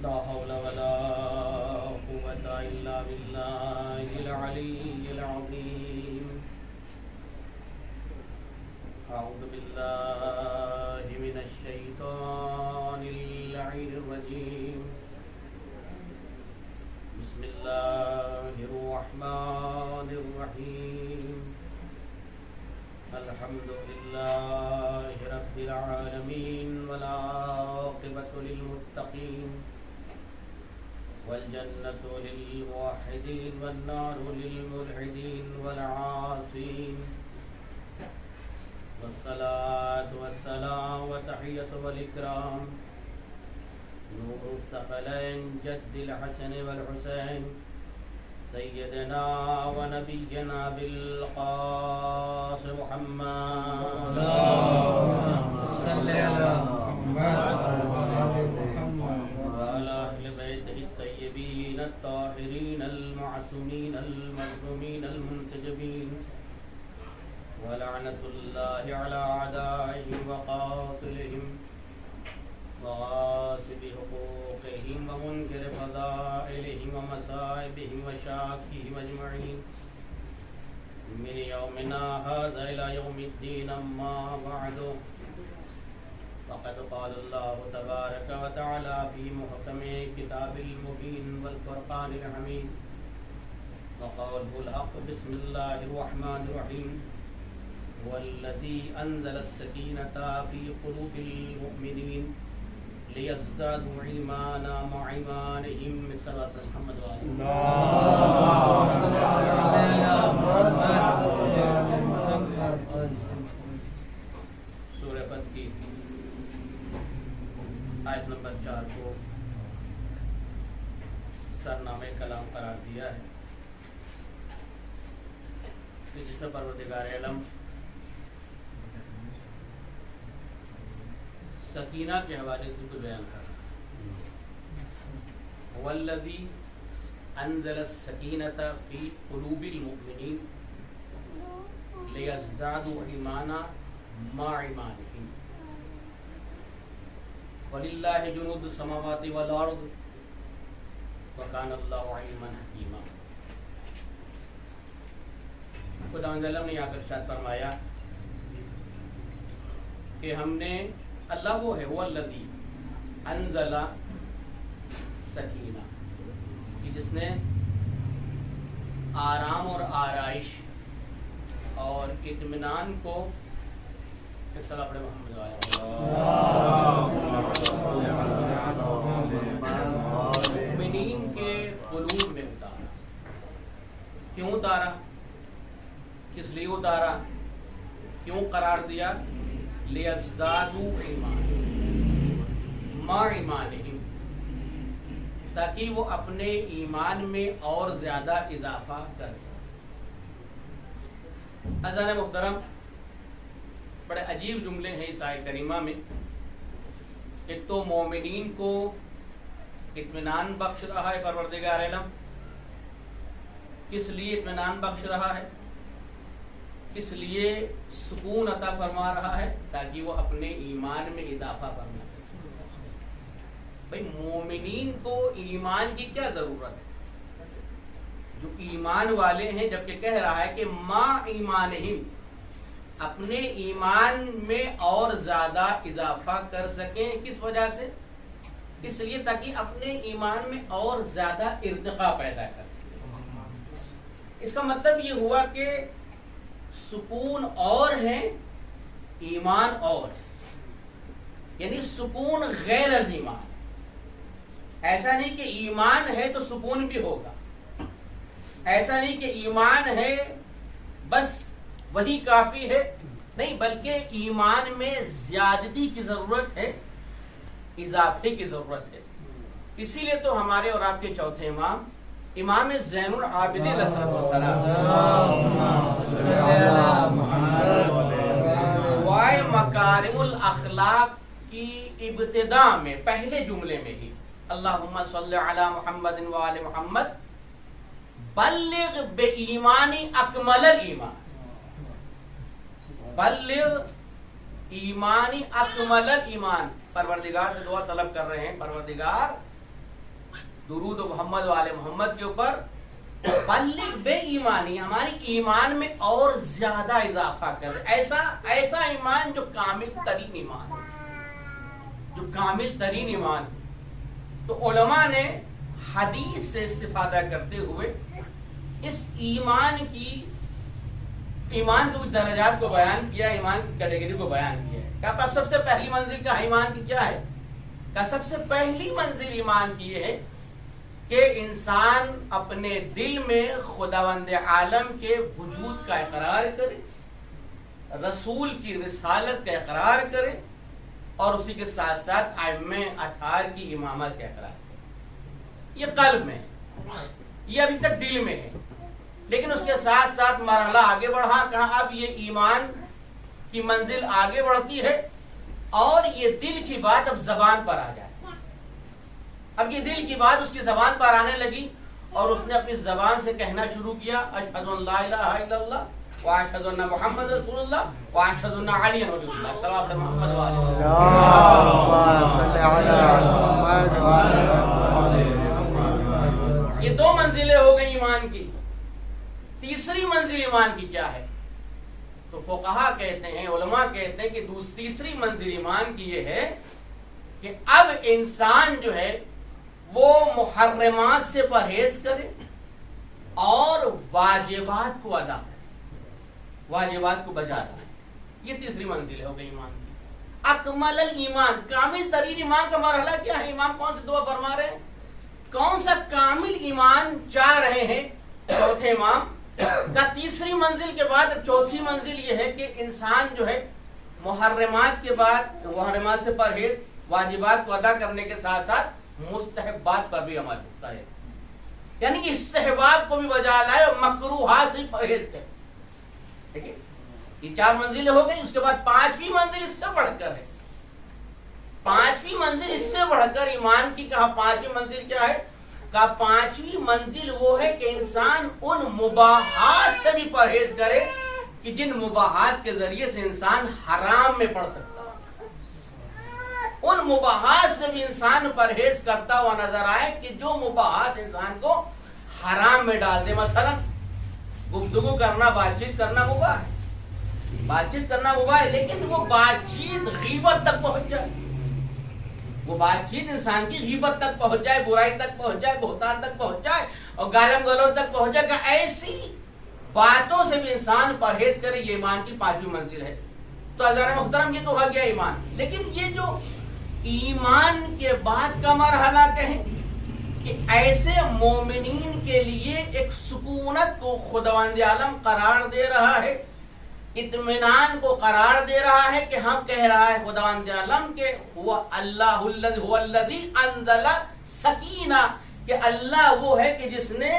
لا حول ولا قوة إلا بالله العلي العظيم. أعوذ بالله من الشيطان اللعين الرجيم. بسم الله الرحمن الرحيم. الحمد لله رب العالمين والعاقبة للمتقين والجنة للموحدين والنار للملحدين والعاصين. والصلاة والسلام وتحية والإكرام نور الثقلين جد الحسن والحسين سيدنا ونبينا بالقاسم محمد اللهم صل على محمد وعلى أهل بيته الطيبين الطاهرين المعصومين المظلومين المنتجبين ولعنة الله على أعدائهم وقاتلهم وغاصب حقوقهم ومنكر فضائلهم ومصائبهم وشاكهم أجمعين من يومنا هذا إلى يوم الدين. أما بعد فقد قال الله تبارك وتعالى في محكم كتاب المبين والفرقان الحميد وقوله الحق. بسم الله الرحمن الرحيم. والذي أنزل السكينة في قلوب المؤمنين ليزدادوا إيمانا مع إيمانهم. من صلاة محمد وآله اللهم صل على محمد. سورہ بد کی آیت نمبر 4 کو سرنامہ کلام قرار دیا ہے جس میں پروردگار عالم سکینہ کے حوالے سے کچھ بیان کر رہا ہے. والذی انزل السکینۃ فی قلوب المؤمنین لیزدادوا ایمانا مع ایمانہم وللہ جنود السماوات والارض وکان اللہ علیما حکیما. خداوند عالم نے یہاں پر ارشاد فرمایا کہ ہم نے اللہ وہ ہے وہ الذی انزل سکینہ کہ جس نے آرام اور آرائش اور اطمینان کو ایک صلاۃ پڑھے محمد مومنین کے قلوب میں اتارا. کیوں اتارا؟ کس لیے اتارا؟ کیوں قرار دیا؟ لیزدادوا ایمان مع ایمانہم تاکہ وہ اپنے ایمان میں اور زیادہ اضافہ کر سکیں. عزیزان محترم، بڑے عجیب جملے ہیں اس آیت کریمہ میں. ایک تو مومنین کو اطمینان بخش رہا ہے پروردگار عالم. کس لیے اطمینان بخش رہا ہے؟ اس لیے سکون عطا فرما رہا ہے تاکہ وہ اپنے ایمان میں اضافہ کرنا سکے. بھئی مومنین کو ایمان کی کیا ضرورت ہے؟ جو ایمان والے ہیں جبکہ کہہ رہا ہے کہ ما ایمانہم اپنے ایمان میں اور زیادہ اضافہ کر سکیں. کس وجہ سے؟ اس لیے تاکہ اپنے ایمان میں اور زیادہ ارتقاء پیدا کر سکیں. اس کا مطلب یہ ہوا کہ سکون اور ہے، ایمان اور ہے. یعنی سکون غیر از ایمان. ایسا نہیں کہ ایمان ہے تو سکون بھی ہوگا. ایسا نہیں کہ ایمان ہے بس وہی کافی ہے. نہیں، بلکہ ایمان میں زیادتی کی ضرورت ہے، اضافے کی ضرورت ہے. اسی لیے تو ہمارے اور آپ کے چوتھے امام امام زین العابدین علیہ السلام وائے مکارم الاخلاق کی ابتدا میں پہلے جملے میں ہی اللہم صلی علی محمد وآل محمد بلغ بے ایمانی اکمل الایمان. بلغ ایمانی اکمل الایمان. پروردگار سے دعا طلب کر رہے ہیں، پروردگار درود محمد والے محمد کے اوپر بلغ بے ایمانی، ہماری ایمان میں اور زیادہ اضافہ کر، ایسا ایمان جو کامل ترین ایمان ہے، جو کامل ترین ایمان ہے۔ تو علماء نے حدیث سے استفادہ کرتے ہوئے اس ایمان کے کچھ درجات کو بیان کیا، ایمان کی کیٹیگری کو بیان کیا ہے۔ کہ اب سب سے پہلی منزل کا ایمان کی کیا ہے؟ کہ سب سے پہلی منزل ایمان کی یہ ہے کہ انسان اپنے دل میں خداوند عالم کے وجود کا اقرار کرے، رسول کی رسالت کا اقرار کرے، اور اسی کے ساتھ ساتھ ائمہ اطہار کی امامت کا اقرار کرے۔ یہ قلب میں ہے، یہ ابھی تک دل میں ہے، لیکن اس کے ساتھ ساتھ مرحلہ آگے بڑھا، کہا اب یہ ایمان کی منزل آگے بڑھتی ہے اور یہ دل کی بات اب زبان پر آ جائے۔ اب یہ دل کی بات اس کی زبان پر آنے لگی اور اس نے اپنی زبان سے کہنا شروع کیا، اشہد ان لا الہ الا اللہ واشہد ان محمد رسول اللہ واشہد ان علی ولی اللہ، صلی اللہ علیہ محمد وآلہ۔ یہ دو منزلیں ہو گئی ایمان کی۔ تیسری منزل ایمان کی کیا ہے؟ تو فقہا کہتے ہیں، علماء کہتے ہیں کہ تیسری منزل ایمان کی یہ ہے کہ اب انسان جو ہے وہ محرمات سے پرہیز کرے اور واجبات کو ادا کرے، واجبات کو بجا لائے۔ یہ تیسری منزل ہو گئی ایمان کی۔ اکمل الایمان، کامل ترین ایمان کا مرحلہ کیا ہے؟ امام کون سی دعا فرما رہے ہیں؟ کون سا کامل ایمان چاہ رہے ہیں چوتھے امام کا؟ تیسری منزل کے بعد چوتھی منزل یہ ہے کہ انسان جو ہے محرمات کے بعد، محرمات سے پرہیز، واجبات کو ادا کرنے کے ساتھ ساتھ مستحبات پر بھی عمل ہوتا ہے، یعنی کہ استحباب کو بھی بجا لائے اور مکروہات سے پرہیز کرے۔ ٹھیک ہے، یہ چار منزلیں ہو گئی۔ اس کے بعد پانچویں منزل اس سے بڑھ کر ہے، پانچویں منزل اس سے بڑھ کر ایمان کی کہا پانچویں منزل کیا ہے؟ کہا پانچویں منزل وہ ہے کہ انسان ان مباحات سے بھی پرہیز کرے کہ جن مباحات کے ذریعے سے انسان حرام میں پڑ سکتا ہے، ان مباحات سے بھی انسان پرہیز کرتا ہوا نظر آئے کہ جو مباحات انسان کو حرام میں ڈال دے۔ مثلا گفتگو کرنا، بات چیت کرنا مباح ہے، بات چیت کرنا مباح ہے، لیکن وہ بات چیت غیبت تک پہنچ جائے، وہ بات چیت انسان کی غیبت تک پہنچ جائے، برائی تک پہنچ جائے، بہتان تک پہنچ جائے اور گالم گلوچ تک پہنچ جائے، کہ ایسی باتوں سے بھی انسان پرہیز کرے، یہ ایمان کی پانچویں منزل ہے۔ تو عزیزان محترم، یہ تو ہو گیا ایمان۔ لیکن یہ جو ایمان کے بعد کا مرحلہ کہیں کہ ایسے مومنین کے لیے ایک سکونت کو خداوند عالم قرار دے رہا ہے، اطمینان کو قرار دے رہا ہے، کہ ہم کہہ رہا ہے خداوند عالم کہ هو اللہ الذی انزل سکینہ، کہ اللہ وہ ہے کہ جس نے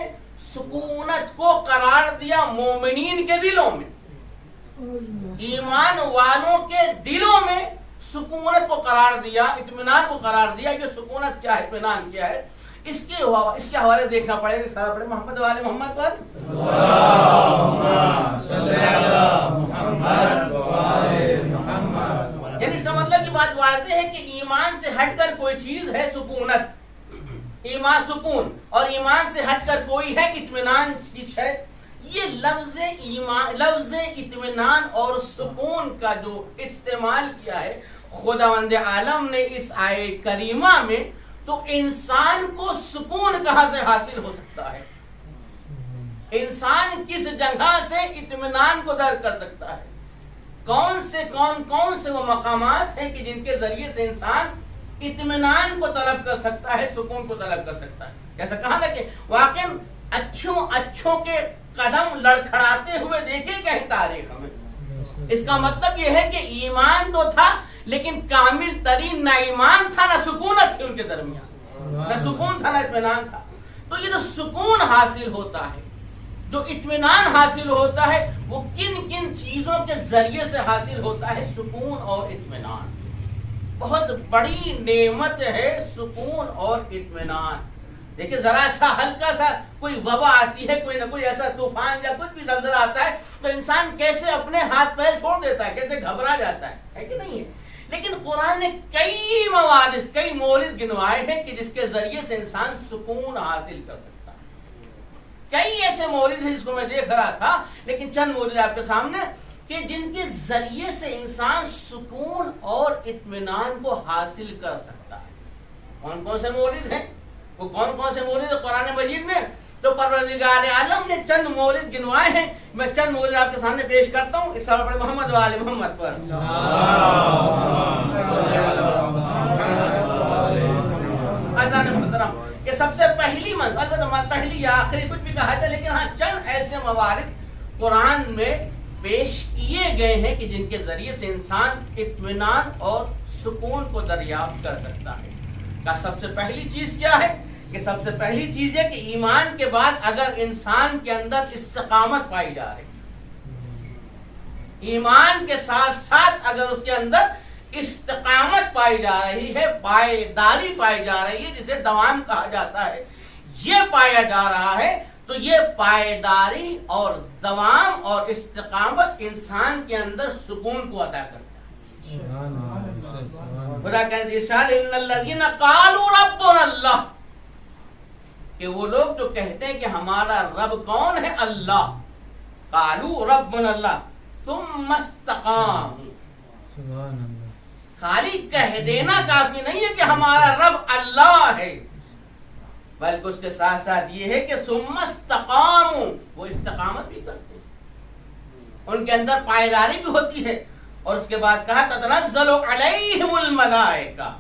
سکونت کو قرار دیا مومنین کے دلوں میں، ایمان والوں کے دلوں میں سکونت کو قرار دیا، اطمینان کو قرار دیا۔ یہ سکونت کیا ہے، اطمینان کیا ہے، اس کے حوالے دیکھنا پڑے گا۔ سارا پڑھے محمد والے محمد پر اللہم صلی علی محمد وآل محمد۔ یعنی اس کا مطلب کی بات واضح ہے کہ ایمان سے ہٹ کر کوئی چیز ہے سکونت، ایمان سکون، اور ایمان سے ہٹ کر کوئی ہے اطمینان کی شے۔ یہ لفظ ایمان، لفظ اطمینان اور سکون کا جو استعمال کیا ہے خداوند عالم نے اس آیت کریمہ میں، تو انسان کو سکون کہاں سے حاصل ہو سکتا ہے؟ انسان کس جگہ سے اطمینان کو درک کر سکتا ہے؟ کون سے وہ مقامات ہیں کہ جن کے ذریعے سے انسان اطمینان کو طلب کر سکتا ہے، سکون کو طلب کر سکتا ہے؟ جیسا کہا نا کہ واقعی اچھوں کے قدم لڑکھڑاتے ہوئے دیکھے کہیں تاریخ میں۔ اس کا مطلب یہ ہے کہ ایمان تو تھا، لیکن کامل ترین نہ ایمان تھا نہ سکونت تھی ان کے درمیان، نہ سکون تھا نہ اطمینان تھا۔ تو یہ جو سکون حاصل ہوتا ہے، جو اطمینان حاصل ہوتا ہے، وہ کن چیزوں کے ذریعے سے حاصل ہوتا ہے؟ سکون اور اطمینان۔ بہت بڑی نعمت ہے سکون اور اطمینان۔ دیکھیں ذرا سا ہلکا سا کوئی وبا آتی ہے، کوئی نہ کوئی ایسا طوفان یا کچھ بھی زلزلہ آتا ہے، تو انسان کیسے اپنے ہاتھ پیر چھوڑ دیتا ہے، کیسے گھبرا جاتا ہے کہ نہیں ہے؟ لیکن قرآن نے کئی موارد کئی مورد گنوائے ہیں کہ جس کے ذریعے سے انسان سکون حاصل کر سکتا ہے. کئی ایسے مورد ہیں جس کو میں دیکھ رہا تھا، لیکن چند مورد آپ کے سامنے کہ جن کے ذریعے سے انسان سکون اور اطمینان کو حاصل کر سکتا ہے. کون کون سے مورد ہیں؟ وہ کون کون سے مورد ہیں قرآن مجید میں؟ تو پروردگار عالم نے چند مورد گنوائے ہیں. میں چند مورد آپ کے سامنے پیش کرتا ہوں. ایک سال پڑھے محمد و آل محمد پر. اذان محترم کہ سب سے پہلی البتہ پہلی یا آخری کچھ بھی کہا جائے، لیکن ہاں چند ایسے موارد قرآن میں پیش کیے گئے ہیں کہ جن کے ذریعے سے انسان اطمینان اور سکون کو دریافت کر سکتا ہے. کا سب سے پہلی چیز کیا ہے؟ کہ سب سے پہلی چیز ہے کہ ایمان کے بعد اگر انسان کے اندر استقامت پائی جا رہی، ایمان کے ساتھ ساتھ اگر اس کے اندر استقامت پائی جا رہی ہے، پائیداری پائی جا رہی ہے، جسے دوام کہا جاتا ہے، یہ پایا جا رہا ہے، تو یہ پائیداری اور دوام اور استقامت انسان کے اندر سکون کو عطا کرتا ہے. خدا کہتے ہیں ارشاد ان الذین قالوا ربنا اللہ، کہ وہ لوگ جو کہتے ہیں کہ ہمارا رب کون ہے؟ اللہ. قالوا ربنا اللہ ثم استقاموا. خالی کہہ دینا کافی نہیں ہے کہ ہمارا رب اللہ ہے، بلکہ اس کے ساتھ ساتھ یہ ہے کہ ثم استقاموا، وہ استقامت بھی کرتے ہیں، ان کے اندر پائیداری بھی ہوتی ہے. اور اس کے بعد کہا تتنزل علیہم الملائکہ،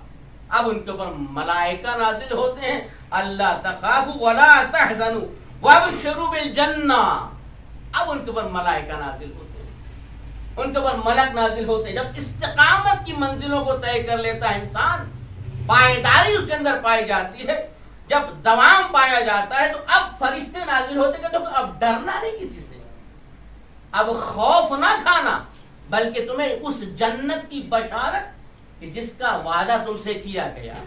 اب ان کے اوپر ملائکہ نازل ہوتے ہیں. اللہ تخافوا ولا تحزنوا وابشروا بالجنہ، اب ان کے اوپر ملائکہ نازل ہوتے ہیں، ان کے اوپر ملک نازل ہوتے ہیں. جب استقامت کی منزلوں کو طے کر لیتا ہے انسان، پائیداری اس کے اندر پائی جاتی ہے، جب دوام پایا جاتا ہے، تو اب فرشتے نازل ہوتے ہیں. تو اب ڈرنا نہیں کسی سے، اب خوف نہ کھانا، بلکہ تمہیں اس جنت کی بشارت کہ جس کا وعدہ تم سے کیا گیا ہے.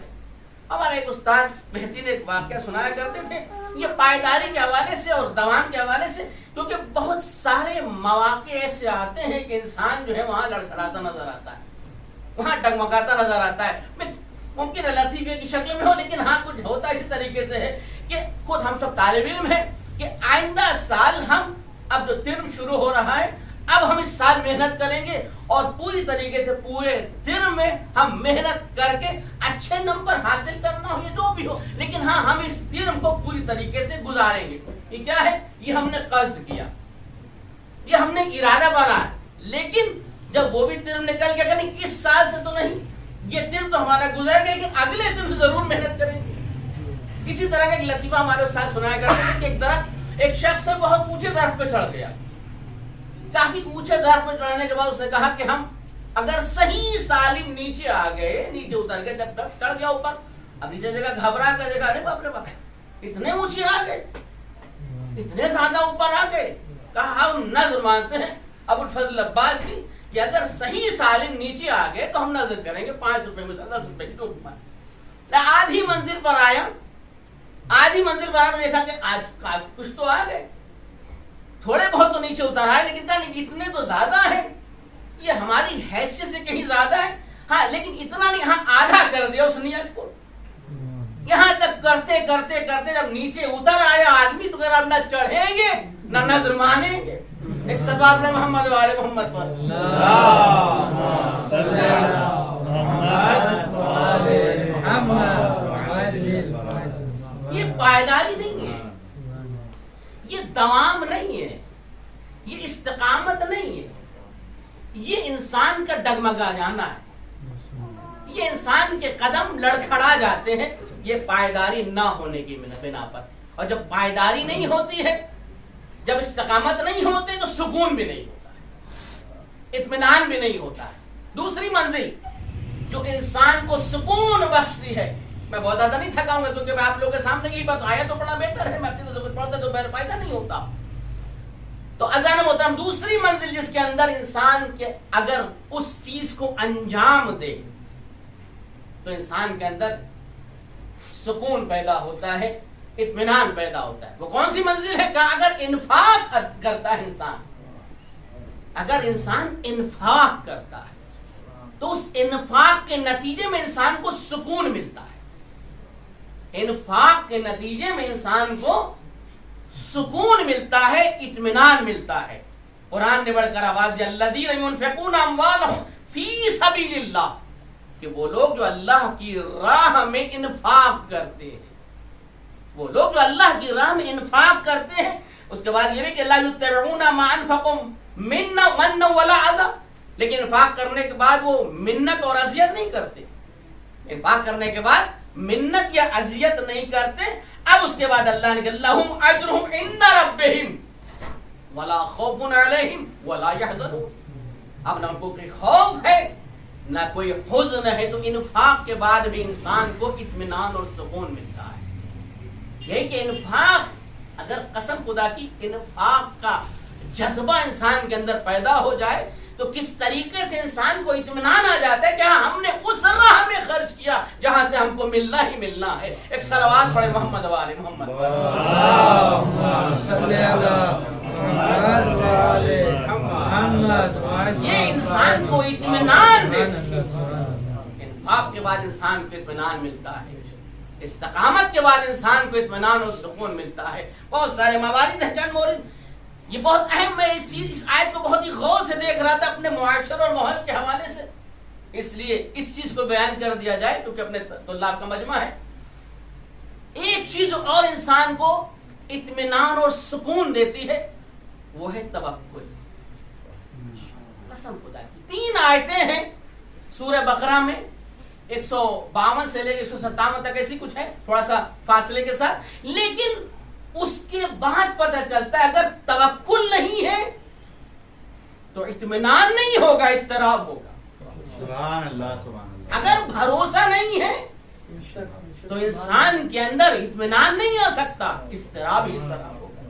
ہمارے ایک استاد بہترین ایک واقعہ سنایا کرتے تھے، یہ پائیداری کے حوالے سے اور دوام کے حوالے سے، کیونکہ بہت سارے مواقع ایسے آتے ہیں کہ انسان جو ہے وہاں لڑکھڑاتا نظر آتا ہے، وہاں ڈگمگاتا نظر آتا ہے. ممکن ہے لطیفے کی شکل میں ہو، لیکن ہاں کچھ ہوتا اسی طریقے سے ہے کہ خود ہم سب طالب علم ہیں کہ آئندہ سال ہم اب جو ترم شروع ہو رہا ہے، اب ہم اس سال محنت کریں گے اور پوری طریقے سے پورے ترم میں ہم محنت کر کے اچھے نمبر حاصل کرنا ہو یا جو بھی ہو، لیکن ہاں ہم اس ترم کو پوری طریقے سے گزاریں گے. یہ کیا ہے؟ یہ ہم نے قصد کیا، یہ ہم نے ارادہ بنا. لیکن جب وہ بھی ترم نکل گیا کہ نہیں اس سال سے تو نہیں، یہ ترم تو ہمارا گزر گیا، لیکن اگلے ترم سے ضرور محنت کریں گے. اسی طرح کا ایک لطیفہ ہمارے استاد سنایا کرتے تھے کہ ایک درخت، ایک شخص بہت اونچے درخت پہ چڑھ گیا. کافی اونچے درخت پہ چڑھنے کے بعد اس نے کہا کہ ہم اگر صحیح سالم نیچے آ گئے، نیچے اتر گئے، جب چڑھ گیا اوپر، اب نیچے دیکھا، گھبرا کر دیکھا، ارے باپ رے باپ، اتنے اونچے آ گئے، اتنے زیادہ اوپر آ گئے. کہا ہم نظر مانتے ہیں ابو الفضل عباس کی کہ اگر صحیح سالم نیچے آ گئے تو ہم نظر کریں گے 5 روپے میں سے 10 روپے کی ٹوٹ مار. آدھی منزل پر آیا، آدھی منزل پر آیا، دیکھا کہ آج کچھ تو آ گئے، تھوڑے بہت تو نیچے اتر آئے، لیکن کہا نہیں اتنے تو زیادہ ہیں، یہ ہماری حیثیت سے کہیں زیادہ ہے. ہاں لیکن اتنا نہیں، ہاں آدھا کر دیا اس نیت کو. یہاں تک کرتے کرتے کرتے جب نیچے اتر آیا آدمی، تو اب نہ چڑھیں گے نہ نظر مانیں گے. ایک سباب محمد و آل محمد پر. یہ پائیداری نہیں ہے، یہ دوام نہیں ہے، یہ استقامت نہیں ہے، یہ انسان کا ڈگمگا جانا ہے، یہ انسان کے قدم لڑکھڑا جاتے ہیں، یہ پائیداری نہ ہونے کی بنا پر. اور جب پائیداری نہیں ہوتی ہے، جب استقامت نہیں ہوتے، تو سکون بھی نہیں ہوتا ہے، اطمینان بھی نہیں ہوتا ہے. دوسری منزل جو انسان کو سکون بخشتی ہے، میں بہت زیادہ نہیں تھکاؤں گا کیونکہ میں آپ لوگوں کے سامنے یہی بات آیا تو پڑھنا بہتر ہے، میں اپنی تو پڑھتا تو میرا فائدہ نہیں ہوتا. تو اذان محترم دوسری منزل جس کے اندر انسان کے اگر اس چیز کو انجام دے تو انسان کے اندر سکون پیدا ہوتا ہے، اطمینان پیدا ہوتا ہے. وہ کون سی منزل ہے؟ کہ اگر انفاق کرتا ہے انسان، اگر انسان انفاق کرتا ہے تو اس انفاق کے نتیجے میں انسان کو سکون ملتا ہے، انفاق کے نتیجے میں انسان کو سکون ملتا ہے، اطمینان ملتا ہے۔ قرآن نے بڑھ کر آواز دی الذین ينفقون اموالهم فی سبیل اللہ، کہ وہ لوگ جو اللہ کی راہ میں انفاق کرتے ہیں، وہ لوگ جو اللہ کی راہ میں انفاق کرتے ہیں۔ اس کے بعد یہ بھی کہ لا یتبعون ما انفقوا منا ولا اذى، لیکن انفاق کرنے کے بعد وہ منت اور اذیت نہیں کرتے، انفاق کرنے کے بعد منت یا اذیت نہیں کرتے۔ اب اس کے بعد اللہ نے کہا لہم اجرہم عند ربہم ولا خوف علیہم ولا یحزنون، اب نہ ان کو کوئی خوف ہے نہ کوئی حزن ہے۔ تو انفاق کے بعد بھی انسان کو اطمینان اور سکون ملتا ہے۔ یہ کہ انفاق، اگر قسم خدا کی انفاق کا جذبہ انسان کے اندر پیدا ہو جائے تو کس طریقے سے انسان کو اطمینان آ جاتا ہے کہ ہاں ہم نے اس راہ میں خرچ کیا جہاں سے ہم کو ملنا ہی ملنا ہے۔ ایک صلوات پڑھے محمد والے محمد، یہ انسان کو اطمینان دیتا ہے۔ انفاق کے بعد انسان کو اطمینان ملتا ہے، استقامت کے بعد انسان کو اطمینان اور سکون ملتا ہے۔ بہت سارے موارد ہیں، چند مورد، یہ بہت اہم ہے۔ اس آیت کو بہت ہی غور سے دیکھ رہا تھا اپنے معاشرے اور ماحول کے حوالے سے، اس لیے اس چیز کو بیان کر دیا جائے کیونکہ اپنے طلاب کا مجمع ہے۔ ایک چیز اور انسان کو اطمینان اور سکون دیتی ہے، وہ ہے توکل۔ قسم خدا کی 3 آیتیں ہیں سورہ بقرہ میں، 152 سے لے کے 157 تک ایسی کچھ ہے، تھوڑا سا فاصلے کے ساتھ، لیکن اس کے بعد پتہ چلتا ہے اگر توکل نہیں ہے تو اطمینان نہیں ہوگا، اضطراب ہوگا۔ سبحان اللہ سبحان اللہ۔ اگر بھروسہ نہیں ہے تو انسان کے اندر اطمینان نہیں آ سکتا، اضطراب ہی اضطراب ہوگا۔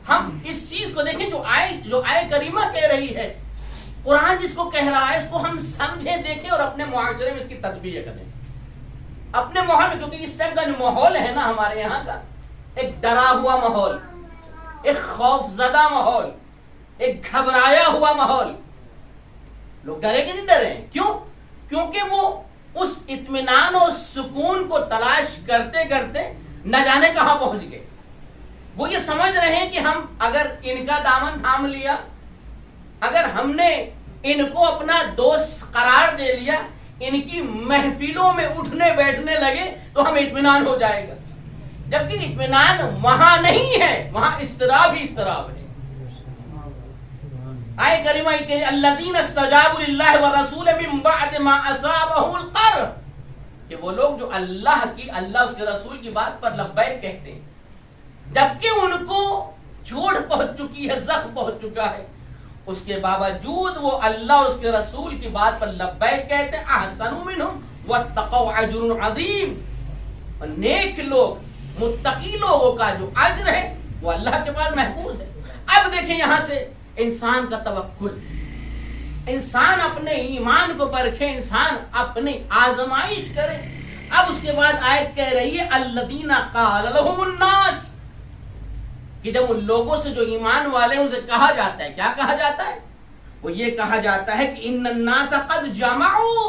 ہم اس چیز کو دیکھیں جو آیت کریمہ کہہ رہی ہے، قرآن جس کو کہہ رہا ہے اس کو ہم سمجھیں، دیکھیں اور اپنے معاشرے میں اس کی تطبیق کریں، اپنے ماحول میں، کیونکہ اس ٹائم کا جو ماحول ہے نا ہمارے یہاں کا، ایک ڈرا ہوا ماحول، ایک خوف زدہ ماحول، ایک گھبرایا ہوا ماحول۔ لوگ ڈرے کہ نہیں ڈرے؟ کیوں؟ کیونکہ وہ اس اطمینان اور سکون کو تلاش کرتے کرتے نہ جانے کہاں پہنچ گئے۔ وہ یہ سمجھ رہے ہیں کہ ہم اگر ان کا دامن تھام لیا، اگر ہم نے ان کو اپنا دوست قرار دے لیا، ان کی محفلوں میں اٹھنے بیٹھنے لگے تو ہمیں اطمینان ہو جائے گا، جبکہ اطمینان وہاں نہیں ہے، وہاں اضطراب ہی اضطراب ہے۔ آئے کریمہ کہ الذین استجابوا للہ والرسول من بعد ما اصابهم القرح، کہ وہ لوگ جو اللہ اس کے رسول کی بات پر لبیک کہتے ہیں جبکہ ان کو چوٹ پہنچ چکی ہے، زخم پہنچ چکا ہے، اس کے باوجود وہ اللہ اور اس کے رسول کی بات پر لبیک کہتے ہیں۔ احسنوا منہم واتقوا اجر عظیم، اور نیک لوگ، متقی لوگوں کا جو اجر ہے وہ اللہ کے پاس محفوظ ہے۔ اب دیکھیں یہاں سے انسان کا توکل، انسان اپنے ایمان کو پرکھے، انسان اپنی آزمائش کرے۔ اب اس کے بعد آیت کہہ رہی ہے الذین قال لهم الناس، کہ جب ان لوگوں سے جو ایمان والے ہیں اسے کہا جاتا ہے، کیا کہا جاتا ہے؟ وہ یہ کہا جاتا ہے کہ ان الناس قد جمعوا،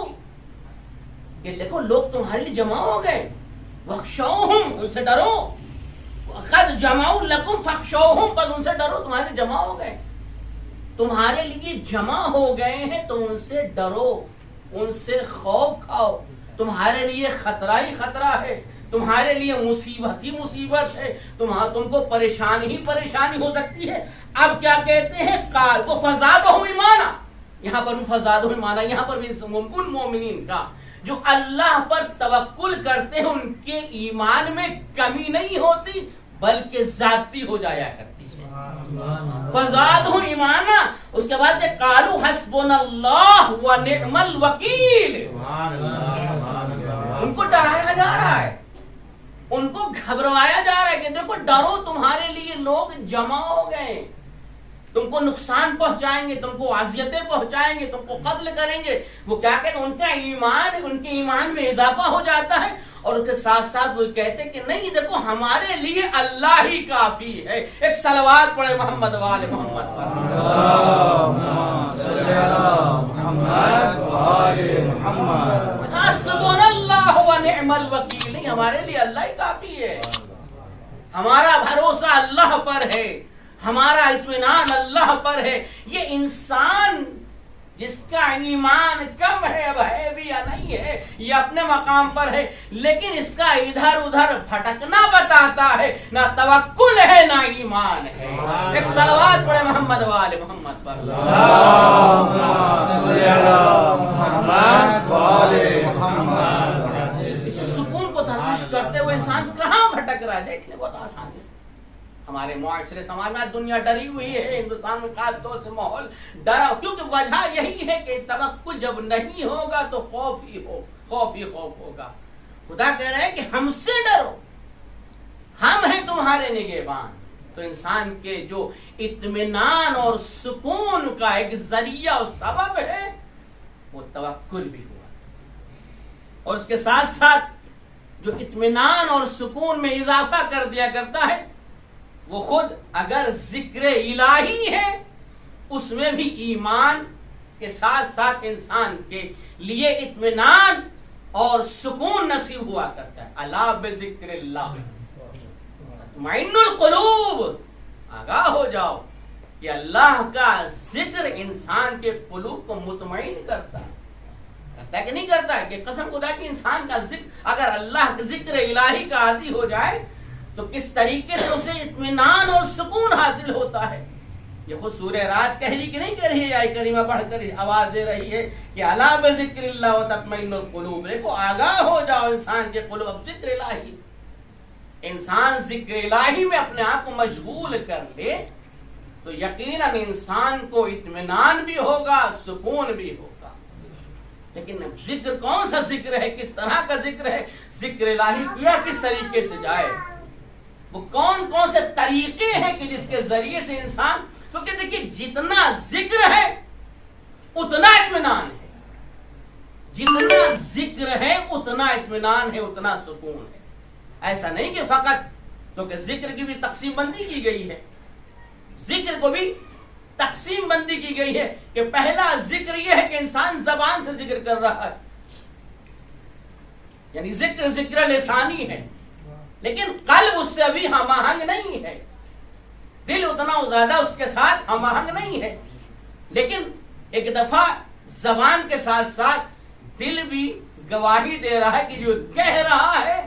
کہ دیکھو لوگ تمہارے لیے جمع ہو گئے، واخشوہم، ان سے ڈرو، قد جمعوا لکم فاخشوہم، بس ان سے ڈرو، تمہارے لیے جمع ہو گئے، تمہارے لیے جمع ہو گئے ہیں تو ان سے ڈرو، ان سے خوف کھاؤ، تمہارے لیے خطرہ ہی خطرہ ہے، تمہارے لیے مصیبت ہی مصیبت ہے، تم کو پریشانی ہی پریشانی ہو سکتی ہے۔ اب کیا کہتے ہیں؟ قال، وہ فزادہم ایمانا، یہاں پر بھی فزادہم ایمانا، یہاں پر بھی ان مومنین کا جو اللہ پر توکل کرتے ہیں ان کے ایمان میں کمی نہیں ہوتی بلکہ زیادتی ہو جایا کرتی ہے۔ فزادہم ایمانا، اس کے بعد قالوا حسبنا اللہ ونعم الوکیل، ان کو ڈرایا جا رہا ہے، ان کو گھبرایا جا رہا ہے کہ دیکھو ڈرو، تمہارے لیے لوگ جمع ہو گئے، تم کو نقصان پہنچائیں گے، تم کو اذیتیں پہنچائیں گے، تم کو قتل کریں گے۔ وہ کیا کہتے ہیں؟ ان کا ایمان، ان کے ایمان میں اضافہ ہو جاتا ہے، اور اس کے ساتھ ساتھ وہ کہتے ہیں کہ نہیں دیکھو ہمارے لیے اللہ ہی کافی ہے۔ ایک صلوات پڑھے محمد والے محمد پر۔ حسبنا اللہ و نعم الوکیل. نہیں، ہمارے لیے اللہ ہی کافی ہے. ہمارا بھروسہ اللہ پر ہے، ہمارا اطمینان اللہ پر ہے. یہ انسان جس کا ایمان کم ہے، اب ہے بھی یا نہیں ہے، یہ اپنے مقام پر ہے، لیکن اس کا ادھر ادھر بھٹکنا بتاتا ہے نہ توکل ہے نہ ایمان ہے. ایک صلوات پڑھے محمد وآل محمد پر. اس سکون کو تلاش کرتے ہوئے انسان کہاں بھٹک رہا ہے؟ دیکھنے بہت آسانی سے ہمارے معاشرے سماج میں دنیا ڈری ہوئی ہے. ہندوستان میں خاص طور سے ماحول ڈرا، کیونکہ وجہ یہی ہے کہ توکل جب نہیں ہوگا تو خوف ہی ہوگا. خدا کہہ رہے ہیں کہ ہم سے ڈرو، ہم ہیں تمہارے نگہبان. تو انسان کے جو اطمینان اور سکون کا ایک ذریعہ اور سبب ہے وہ توکل بھی ہوا. اور اس کے ساتھ ساتھ جو اطمینان اور سکون میں اضافہ کر دیا کرتا ہے وہ خود اگر ذکر الہی ہے، اس میں بھی ایمان کے ساتھ ساتھ انسان کے لیے اطمینان اور سکون نصیب ہوا کرتا ہے. الا بذکر اللہ تطمئن القلوب. آگاہ ہو جاؤ کہ اللہ کا ذکر انسان کے قلوب کو مطمئن کرتا ہے کہ نہیں کرتا ہے. کہ قسم خدا کی انسان کا ذکر اگر اللہ کے ذکر الہی کا عادی ہو جائے تو کس طریقے سے اسے اطمینان اور سکون حاصل ہوتا ہے. یہ خود سورہ رات کہہ رہی کہ نہیں کہہ رہی ہے؟ آیت کریمہ پڑھ کر آواز دے رہی ہے کہ الا بذکر اللہ وتطمئن القلوب. دیکھو آگاہ ہو جاؤ انسان کے قلوب. اب ذکر الہی، انسان ذکر الہی میں اپنے آپ کو مشغول کر لے تو یقیناً انسان کو اطمینان بھی ہوگا، سکون بھی ہوگا. لیکن ذکر کون سا ذکر ہے، کس طرح کا ذکر ہے؟ ذکر الہی کیا کس طریقے سے جائے، وہ کون کون سے طریقے ہیں کہ جس کے ذریعے سے انسان، کیونکہ دیکھیے جتنا ذکر ہے اتنا اطمینان ہے، جتنا ذکر ہے اتنا اطمینان ہے، اتنا سکون ہے. ایسا نہیں کہ فقط، کیونکہ ذکر کی بھی تقسیم بندی کی گئی ہے، ذکر کو بھی تقسیم بندی کی گئی ہے کہ پہلا ذکر یہ ہے کہ انسان زبان سے ذکر کر رہا ہے، یعنی ذکر لسانی ہے، لیکن قلب اس سے ابھی ہم آہنگ نہیں ہے، دل اتنا زیادہ اس کے ساتھ ہم آہنگ نہیں ہے. لیکن ایک دفعہ زبان کے ساتھ ساتھ دل بھی گواہی دے رہا ہے کہ جو کہہ رہا ہے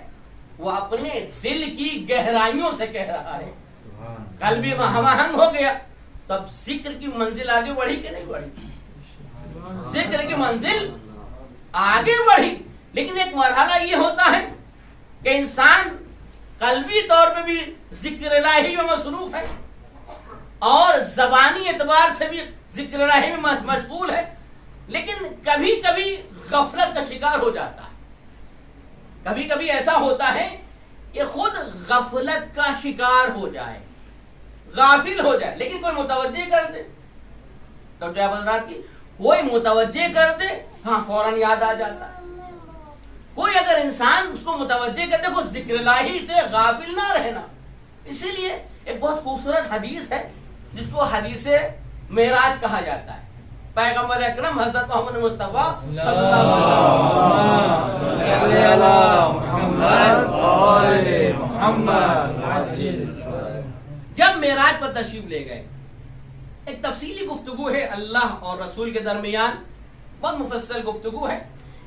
وہ اپنے دل کی گہرائیوں سے کہہ رہا ہے. قلب بھی ہم آہنگ ہو گیا تو اب ذکر کی منزل آگے بڑھی کہ نہیں بڑھی؟ ذکر کی منزل آگے بڑھی. لیکن ایک مرحلہ یہ ہوتا ہے کہ انسان قلبی طور پہ بھی ذکر الہی میں مصروف ہے اور زبانی اعتبار سے بھی ذکر الہی میں مشغول ہے، لیکن کبھی کبھی غفلت کا شکار ہو جاتا ہے. کبھی کبھی ایسا ہوتا ہے کہ خود غفلت کا شکار ہو جائے، غافل ہو جائے، لیکن کوئی متوجہ کر دے. تو جب حضرات کی کوئی متوجہ کر دے، ہاں فوراً یاد آ جاتا ہے. کوئی اگر انسان اس کو متوجہ کرتے وہ ذکر الہی سے غافل نہ رہنا. اسی لیے ایک بہت خوبصورت حدیث ہے جس کو حدیث معراج کہا جاتا ہے. پیغمبر اکرم حضرت محمد مصطفیٰ صلی اللہ علیہ وسلم جب معراج پر تشریف لے گئے، ایک تفصیلی گفتگو ہے اللہ اور رسول کے درمیان، بہت مفصل گفتگو ہے،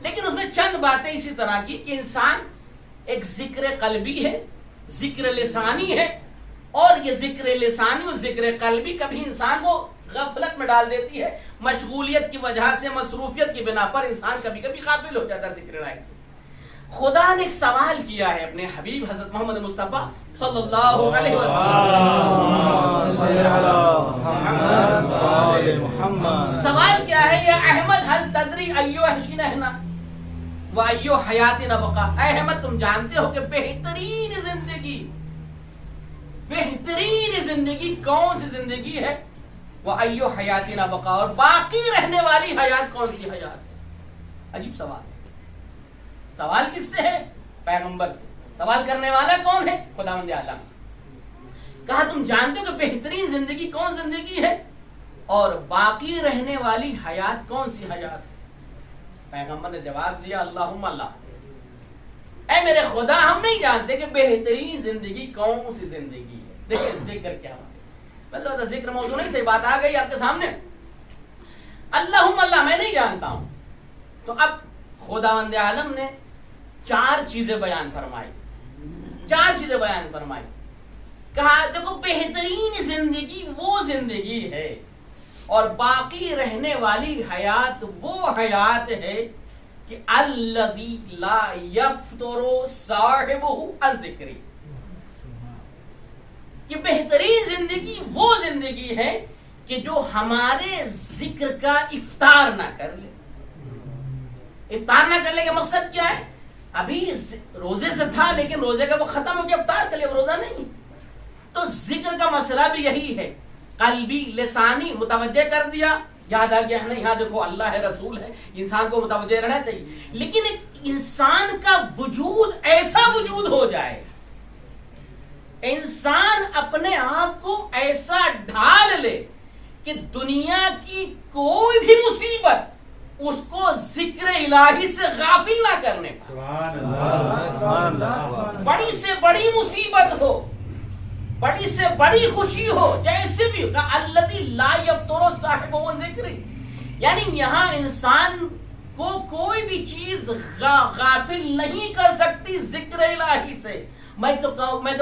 لیکن اس میں چند باتیں اسی طرح کی کہ انسان ایک ذکر قلبی ہے، ذکر لسانی ہے، اور یہ ذکر لسانی اور ذکر قلبی کبھی انسان کو غفلت میں ڈال دیتی ہے. مشغولیت کی وجہ سے، مصروفیت کی بنا پر انسان کبھی کبھی غافل ہو جاتا ہے ذکر الہی سے. خدا نے ایک سوال کیا ہے اپنے حبیب حضرت محمد مصطفیٰ صلی اللہ علیہ وسلم. سوال کیا ہے؟ یا احمد حل تدری ایو حشین احنا و ایو حیات نبقا. اے احمد تم جانتے ہو کہ بہترین زندگی کون سی زندگی ہے؟ وہ ایو حیات نبقا، اور باقی رہنے والی حیات کون سی حیات ہے؟ عجیب سوال ہے. سوال کس سے ہے؟ پیغمبر سے. سوال کرنے والا کون ہے؟ خداوند عالم. کہا تم جانتے ہو کہ بہترین زندگی کون زندگی ہے اور باقی رہنے والی حیات کون سی حیات ہے؟ پیغمبر نے جواب دیا اللہم اللہ، اے میرے خدا ہم نہیں جانتے کہ بہترین زندگی کون سی زندگی ہے. دیکھیں ذکر کیا مطلب ذکر موضوع نہیں تھی، بات آ گئی آپ کے سامنے. اللہم اللہ میں نہیں جانتا ہوں. تو اب خداوند عالم نے 4 چیزیں بیان فرمائی. کہا دیکھو بہترین زندگی وہ زندگی ہے اور باقی رہنے والی حیات وہ حیات ہے کہ الذی لا یفتر صاحبہ عن ذکری، کہ بہترین زندگی وہ زندگی ہے کہ جو ہمارے ذکر کا افطار نہ کر لے. افطار نہ کرنے کا مقصد کیا ہے؟ ابھی روزے سے تھا لیکن روزے کا وہ ختم ہو گیا، افطار کر لیا، روزہ نہیں. تو ذکر کا مسئلہ بھی یہی ہے، قلبی لسانی متوجہ کر دیا، یاد آ گیا نہیں ہاں دیکھو اللہ ہے رسول ہے، انسان کو متوجہ رہنا چاہیے. لیکن ایک انسان کا وجود ایسا وجود ہو جائے، انسان اپنے آپ کو ایسا ڈھال لے کہ دنیا کی کوئی بھی مصیبت اس کو ذکر الہی سے غافل نہ کرنے پائے. سبحان اللہ. بڑی سے بڑی مصیبت ہو، بڑی سے بڑی خوشی ہو، جیسے بھی ہوگا الذی لا یفتر صاحبہ ذکری، یعنی یہاں انسان کو کوئی بھی چیز غافل نہیں کر سکتی ذکر الہی سے. میں تو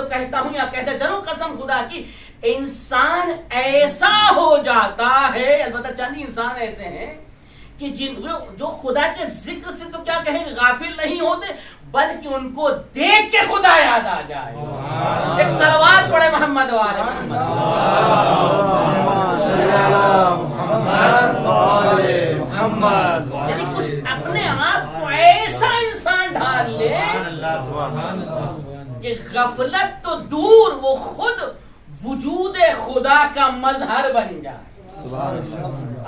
کہتا ہوں یا کہتا چلوں قسم خدا کی، انسان ایسا ہو جاتا ہے، البتہ چند انسان ایسے ہیں کہ جو خدا کے ذکر سے تو کیا کہیں غافل نہیں ہوتے بلکہ ان کو دیکھ کے خدا یاد آ جائے. ایک صلوات پڑھے محمد وآل محمد. یعنی کچھ اپنے آپ کو ایسا انسان ڈال لے کہ غفلت تو دور، وہ خود وجود خدا کا مظہر بن جائے.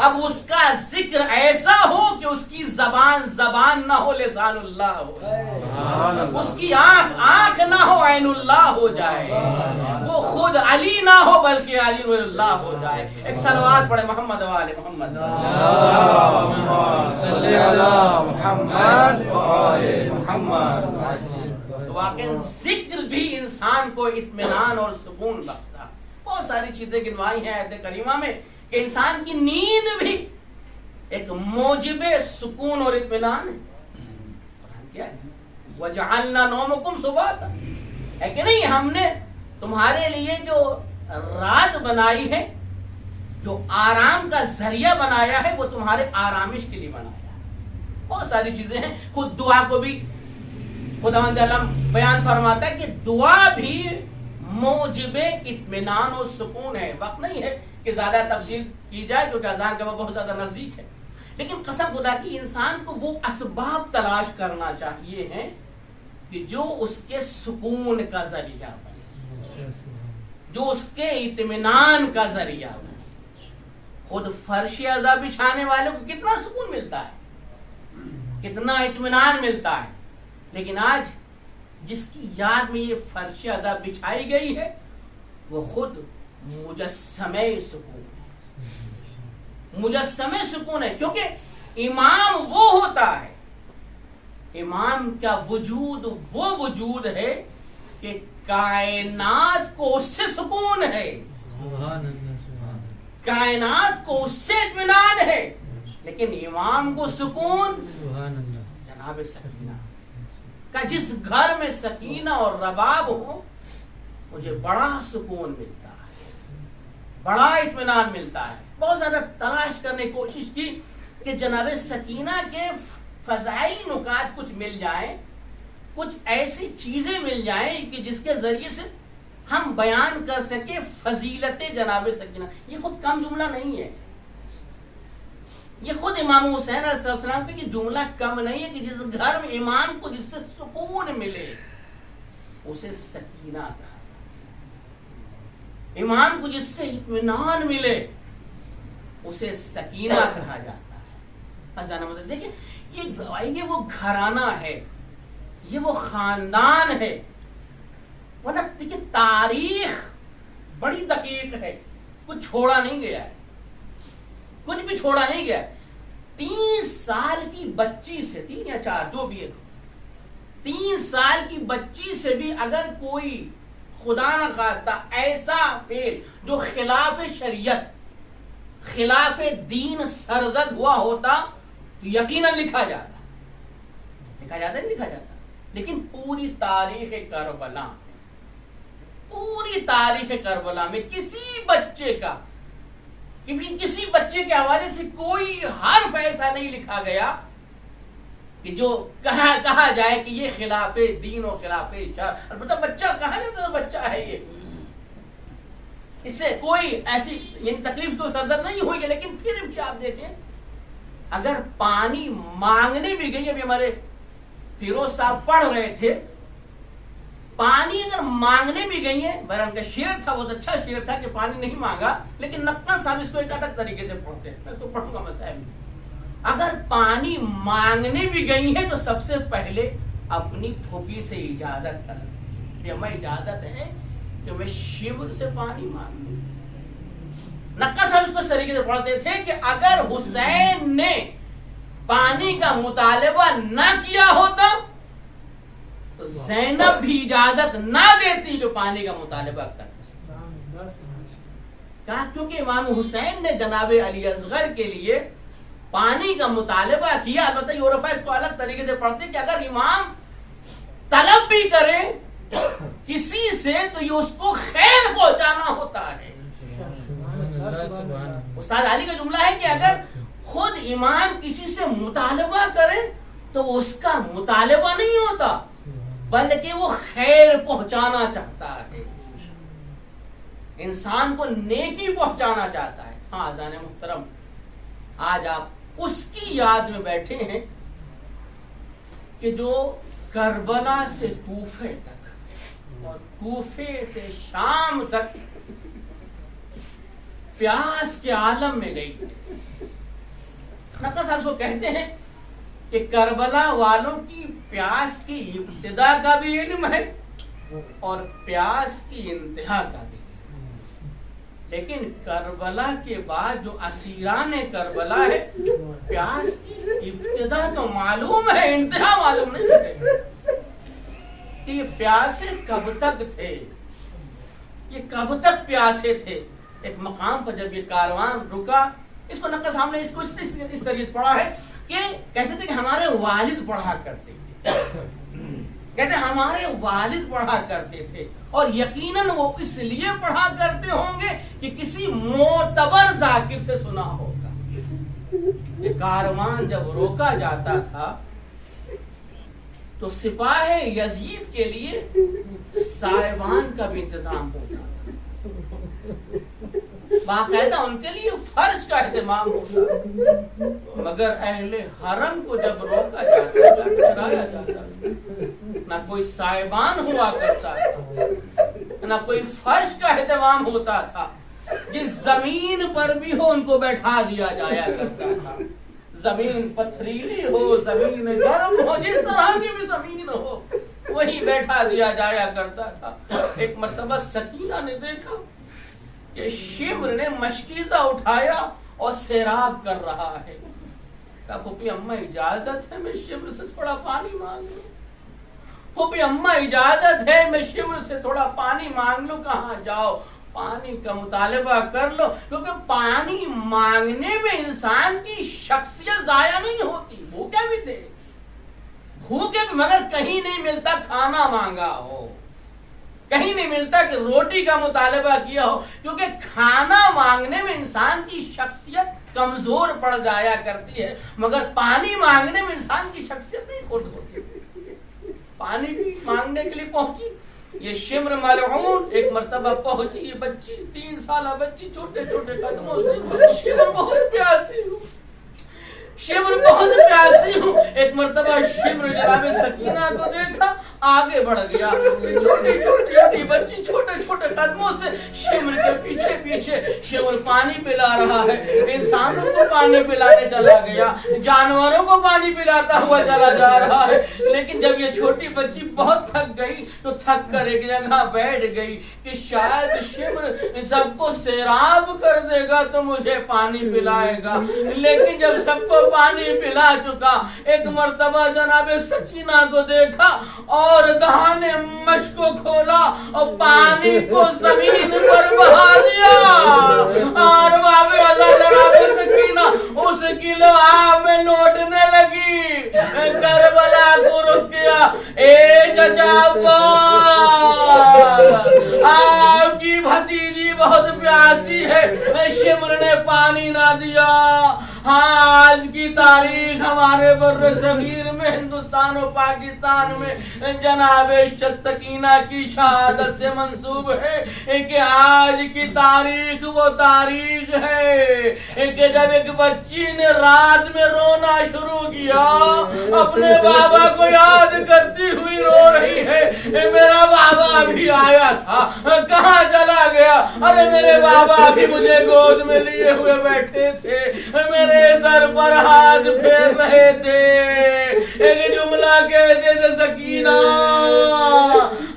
اب اس کا ذکر ایسا ہو کہ اس کی زبان نہ ہو، لسان اللہ ہو، اس کی آنکھ نہ ہو، عین اللہ ہو جائے، وہ خود علی نہ ہو بلکہ علی اللہ ہو جائے. ایک صلوات پڑھے محمد وآل محمد. اللہم صلی علی محمد وآل محمد. واقعی ذکر بھی انسان کو اطمینان اور سکون بخشتا. بہت ساری چیزیں گنوائی ہیں آیت کریمہ میں کہ انسان کی نیند بھی ایک موجب سکون اور اطمینان ہے. وَجَعَلْنَا نَوْمَكُمْ سُبَاتًا، ہے کہ نہیں؟ ہم نے تمہارے لیے جو رات بنائی ہے، جو آرام کا ذریعہ بنایا ہے، وہ تمہارے آرامش کے لیے بنایا ہے. بہت ساری چیزیں ہیں. خود دعا کو بھی خداوند عالم بیان فرماتا ہے کہ دعا بھی موجب اطمینان اور سکون ہے. وقت نہیں ہے کہ زیادہ تفصیل کی جائے کیونکہ اذان کا وقت بہت زیادہ نزدیک ہے، لیکن قسم خدا کی انسان کو وہ اسباب تلاش کرنا چاہیے ہیں کہ جو اس کے سکون کا ذریعہ بنے، جو اس کے اطمینان کا ذریعہ بنے. خود فرش عزا بچھانے والوں کو کتنا سکون ملتا ہے، کتنا اطمینان ملتا ہے، لیکن آج جس کی یاد میں یہ فرش عزا بچھائی گئی ہے وہ خود مجسمہ سکون ہے. مجسمہ سکون ہے کیونکہ امام وہ ہوتا ہے، امام کا وجود وہ وجود ہے کہ کائنات کو اس سے سکون ہے، کائنات کو اس سے اطمینان ہے، لیکن امام کو سکون جناب سکینہ کا. جس گھر میں سکینہ اور رباب ہو مجھے بڑا سکون ملتا ہے، بڑا اطمینان ملتا ہے. بہت زیادہ تلاش کرنے کی کوشش کی کہ جناب سکینہ کے فضائی نکات کچھ مل جائیں، کچھ ایسی چیزیں مل جائیں کہ جس کے ذریعے سے ہم بیان کر سکیں فضیلت جناب سکینہ. یہ خود کم جملہ نہیں ہے، یہ خود امام حسین علیہ السلام کا یہ جملہ کم نہیں ہے کہ جس گھر میں امام کو جس سے سکون ملے اسے سکینہ کہا، امام کو جس سے اطمینان ملے اسے سکینہ کہا جاتا ہے. دیکھیں یہ وہ گھرانہ ہے، یہ وہ خاندان ہے. ورنہ دیکھیں تاریخ بڑی دقیق ہے، کچھ چھوڑا نہیں گیا ہے، کچھ بھی چھوڑا نہیں گیا. 3 سال کی بچی سے، 3 یا 4 جو بھی ہے، 3 سال کی بچی سے بھی اگر کوئی خدا نہ خواستہ ایسا فعل جو خلاف شریعت خلاف دین سرزد ہوا ہوتا تو یقیناً لکھا جاتا نہیں لکھا جاتا. لیکن پوری تاریخ کربلا میں کسی بچے کے حوالے سے کوئی حرف ایسا نہیں لکھا گیا کہ جو کہا جائے کہ یہ خلاف دین و خلاف شرع. البتہ بچہ کہا جاتا ہے بچہ ہے یہ، اس سے کوئی ایسی یعنی تکلیف تو سرزد نہیں ہوئی ہے. لیکن پھر بھی آپ دیکھیں اگر پانی مانگنے بھی گئی، ابھی ہمارے فیروز صاحب پڑھ رہے تھے، پانی اگر مانگنے بھی گئی ہیں، بہرحال کا شعر تھا، بہت اچھا شعر تھا کہ پانی نہیں مانگا، لیکن نقطہ صاحب اس کو ایک الگ طریقے سے پڑھتے ہیں، میں اس کو پڑھوں گا مسائل. اگر پانی مانگنے بھی گئی ہیں تو سب سے پہلے اپنی پھوپھی سے اجازت کر کہ ہمیں اجازت ہے کہ میں شیور سے پانی مانگ لوں. نقہ صاحب اس کو اس طریقے سے پڑھتے تھے کہ اگر حسین نے پانی کا مطالبہ نہ کیا ہوتا تو زینب بھی اجازت نہ دیتی جو پانی کا مطالبہ کرنا. کہا کیونکہ امام حسین نے جناب علی اصغر کے لیے پانی کا مطالبہ کیا. البتہ یورفا اس کو الگ طریقے سے پڑھتے کہ اگر امام طلب بھی کرے کسی سے تو یہ اس کو خیر پہنچانا ہوتا ہے. استاد علی کا جملہ ہے کہ اگر خود امام کسی سے مطالبہ کرے تو وہ اس کا مطالبہ نہیں ہوتا بلکہ وہ خیر پہنچانا چاہتا ہے، انسان کو نیکی پہنچانا چاہتا ہے. ہاں اذان محترم، آج آپ اس کی یاد میں بیٹھے ہیں کہ جو کربلا سے کوفے تک اور کوفے سے شام تک پیاس کے عالم میں گئی تھی. نقہ صاحب کو کہتے ہیں کہ کربلا والوں کی پیاس کی ابتدا کا بھی علم ہے اور پیاس کی انتہا کا بھی، لیکن کربلا کے بعد جو اسیران کربلا ہے پیاس کی ابتدا تو معلوم ہے، انتہا معلوم نہیں ہے کہ یہ پیاسے کب تک تھے، یہ کب تک پیاسے تھے. ایک مقام پر جب یہ کاروان رکا، اس کو نقہ صاحب نے اس کو اس طریقے پڑھا ہے کہ کہتے تھے کہ ہمارے والد پڑھا کرتے تھے، کہتے ہمارے والد پڑھا کرتے تھے اور یقیناً وہ اس لیے پڑھا کرتے ہوں گے کہ کسی معتبر ذاکر سے سنا ہوگا. یہ کاروان جب روکا جاتا تھا تو سپاہ یزید کے لیے سائبان کا بھی انتظام ہوتا تھا، باقاعدہ ان کے لیے فرش کا اہتمام ہوتا، مگر اہل حرم کو جب روکا جاتا تھا، ڈرایا جاتا تھا، نہ کوئی سائبان ہوا کرتا تھا، نہ کوئی فرش کا اہتمام ہوتا تھا. جس زمین پر بھی ہو ان کو بیٹھا دیا جایا کرتا تھا، زمین پتھریلی ہو، زمین گرم ہو، جس طرح کی بھی زمین ہو وہی بیٹھا دیا جایا کرتا تھا. ایک مرتبہ سکینہ نے دیکھا کہ شمر نے مشکیزہ اٹھایا اور سیراب کر رہا ہے. کہا پھوپھی اماں اجازت ہے میں شمر سے تھوڑا پانی مانگ لوں؟ پھوپھی اماں اجازت ہے میں شمر سے تھوڑا پانی مانگ لوں؟ کہاں جاؤ پانی کا مطالبہ کر لو، کیونکہ پانی مانگنے میں انسان کی شخصیت ضائع نہیں ہوتی. بھوکے بھی تھے، بھوکے بھی، مگر کہیں نہیں ملتا کھانا مانگا ہو، کہیں نہیں ملتا کہ روٹی کا مطالبہ کیا ہو، کیونکہ کھانا مانگنے میں انسان کی شخصیت کمزور پڑ جایا کرتی ہے، مگر پانی مانگنے میں انسان کی شخصیت نہیں کھوٹ ہوتی. پانی بھی مانگنے کے لیے پہنچی یہ شمر ملعون، ایک مرتبہ پہنچی یہ بچی، 3 سالہ بچی، چھوٹے چھوٹے قدموں سے. شمر بہت پیاسی ہوں، شمر بہت پیاسی ہوں. ایک مرتبہ شمر جناب سکینہ کو دیکھا، آگے بڑھ گیا، چھوٹی چھوٹی بچی چھوٹے چھوٹے قدموں سے شمر کے پیچھے پیچھے. شمر پانی پلا رہا ہے، انسانوں کو پانی پلانے چلا گیا، جانوروں کو پانی پلاتا ہوا چلا جا رہا ہے، لیکن جب یہ چھوٹی بچی بہت تھک گئی تو تھک کر ایک جگہ بیٹھ گئی کہ شاید شمر سب کو سیراب کر دے گا تو مجھے پانی پلائے گا. لیکن جب سب کو پانی پلا چکا ایک مرتبہ جناب سکینہ کو دیکھا اور دہان مشک کو کھولا اور پانی کو زمین پر بہا دیا. اور باب ازا جناب سکینہ اس کلو آب میں لوٹنے لگی. کربلا کو رک گیا. اے چچا آپ کی بھتیجی بہت پیاسی ہے, شمر نے پانی نہ دیا. ہاں آج کی تاریخ ہمارے بر صغیر میں ہندوستان و پاکستان میں جناب سکینہ کی شہادت سے منسوب ہے کہ آج کی تاریخ وہ تاریخ ہے کہ جب ایک بچی نے رات میں رونا شروع کیا, اپنے بابا کو یاد کرتی ہوئی رو رہی ہے. میرا بابا بھی آیا تھا, کہاں چلا گیا؟ ارے میرے بابا بھی مجھے گود میں لیے ہوئے بیٹھے تھے, میرے سر پر ہاتھ پھیر رہے تھے. ایک جملہ کہتے تھے سکینہ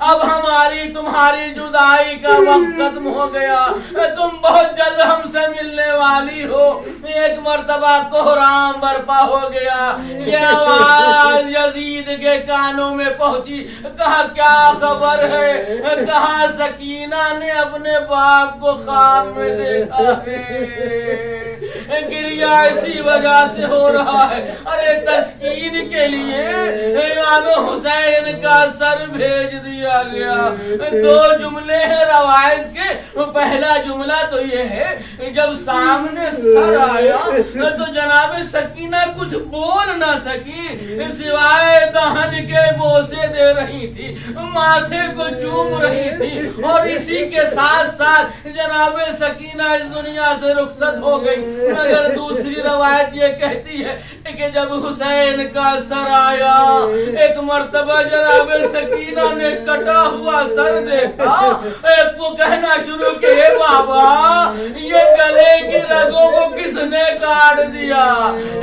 اب ہماری تمہاری جدائی کا وقت ختم ہو گیا, تم بہت جلد ہم سے ملنے والی ہو. ایک مرتبہ کوہرام برپا ہو گیا. یہ آواز یزید کے کانوں میں پہنچی. کہا کیا خبر ہے؟ کہا سکینہ نے اپنے باپ کو خواب میں دیکھا ہے. گریہ اسی وجہ سے ہو رہا ہے. ارے تسکین کے لیے امام حسین کا سر بھیج دیا گیا. دو جملے ہیں روایت کے. پہلا جملہ تو یہ ہے جب سامنے سر آیا تو جناب سکینہ کچھ بول نہ سکی سوائے دہن کے بوسے دے رہی تھی, ماتھے کو چوم رہی تھی, اور اسی کے ساتھ ساتھ جناب سکینہ اس دنیا سے رخصت ہو گئی. مگر دوسری روایت یہ کہتی ہے کہ جب حسین کا سر آیا ایک مرتبہ جناب سکینہ نے کٹا ہوا سر دیکھا. ایک کو کہنا شروع کہ اے بابا یہ گلے کی رگوں کو کس نے کاٹ دیا؟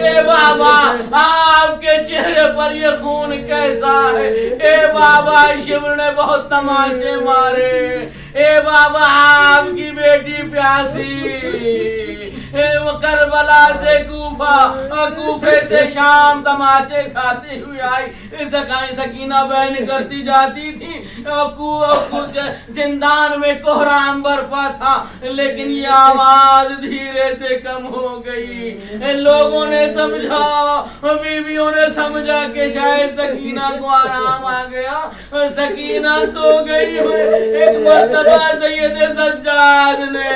اے بابا آپ کے چہرے پر یہ خون کیسا ہے؟ اے بابا شمر نے بہت تماچے مارے. اے بابا آپ کی بیٹی پیاسی. کربلا سے کوفے سے شام تماچے کھاتی ہوئی آئی. سکینہ بہن کرتی جاتی تھی. زندان میں کوہرام برپا تھا, لیکن یہ آواز دھیرے سے کم ہو گئی. لوگوں نے سمجھا, بیویوں نے سمجھا کہ شاید سکینہ کو آرام آ گیا, سکینہ سو گئی ہے. ایک مرتبہ سید سجاد نے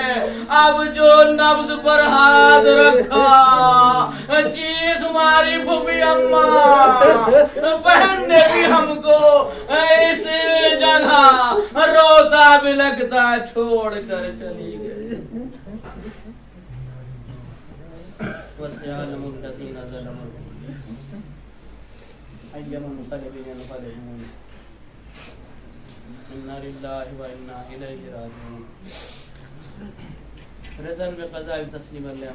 اب جو نبض پر ہاتھ رکھا, چیخ ماری پھوپھی اماں. بہن نے بھی ہم کو اس جگہ روتا بلکتا چھوڑ کر چلی گئی. وَسَيَعْلَمُ الَّذِينَ ظَلَمُوا أَيَّ مُنقَلِبٍ يَنقَلِبُونَ إِنَّا لِلَّهِ وَإِنَّا إِلَيْهِ رَاجِعُونَ. رضا بقضاء تسلیم اللہ.